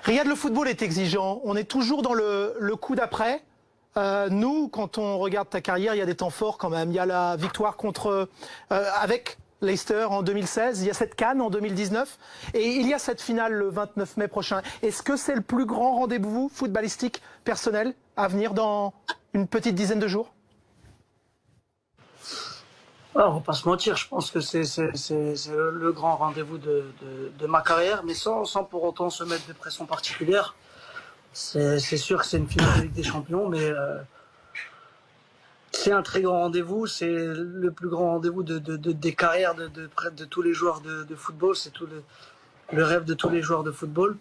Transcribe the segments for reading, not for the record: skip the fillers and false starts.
Riyad, le football est exigeant. On est toujours dans le coup d'après. Nous, quand on regarde ta carrière, il y a des temps forts quand même. Il y a la victoire avec Leicester en 2016, il y a cette CAN en 2019 et il y a cette finale le 29 mai prochain. Est-ce que c'est le plus grand rendez-vous footballistique personnel à venir dans une petite dizaine de jours? On va pas se mentir, je pense que c'est le grand rendez-vous de ma carrière, mais sans pour autant se mettre de pression particulière. C'est sûr que c'est une finale de Ligue des Champions, mais c'est un très grand rendez-vous. C'est le plus grand rendez-vous des carrières de tous les joueurs de football. C'est tout le rêve de tous les joueurs de football.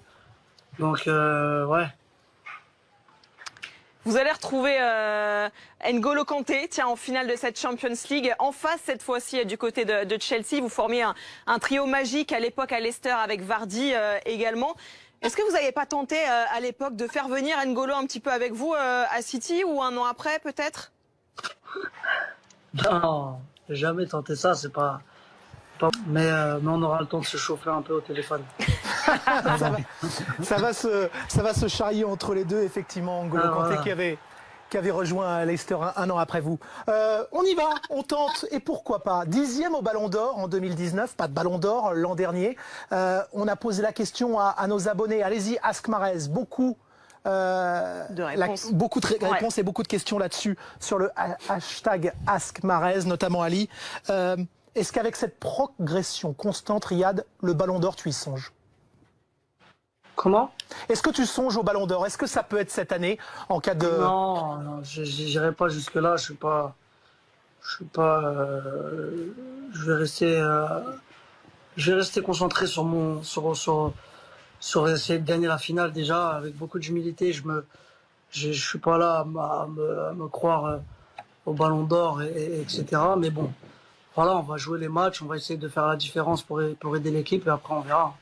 Donc, ouais. Vous allez retrouver N'Golo Kanté, tiens, en finale de cette Champions League. En face, cette fois-ci, du côté de Chelsea. Vous formiez un trio magique à l'époque à Leicester avec Vardy également. Est-ce que vous n'avez pas tenté à l'époque de faire venir N'Golo un petit peu avec vous à City ou un an après peut-être? Non, j'ai jamais tenté ça, c'est pas... Mais on aura le temps de se chauffer un peu au téléphone. ça va se charrier entre les deux, effectivement. N'Golo Kanté voilà. qui avait rejoint Leicester un an après vous. On y va, on tente, et pourquoi pas. 10e au Ballon d'Or en 2019, pas de Ballon d'Or l'an dernier. On a posé la question à nos abonnés. Allez-y, Ask Mahrez, beaucoup de réponses. Beaucoup de réponses et beaucoup de questions là-dessus, sur le hashtag Ask Mahrez, notamment Ali. Est-ce qu'avec cette progression constante, Riyad, le Ballon d'Or, tu y songes? Comment? Est-ce que tu songes au Ballon d'Or? Est-ce que ça peut être cette année en cas de... Non, j'irai pas jusque-là. Je vais rester concentré sur essayer de gagner la finale déjà, avec beaucoup d'humilité. Je suis pas là à me croire au Ballon d'Or, etc. Mais bon, voilà, on va jouer les matchs, on va essayer de faire la différence pour aider l'équipe et après on verra.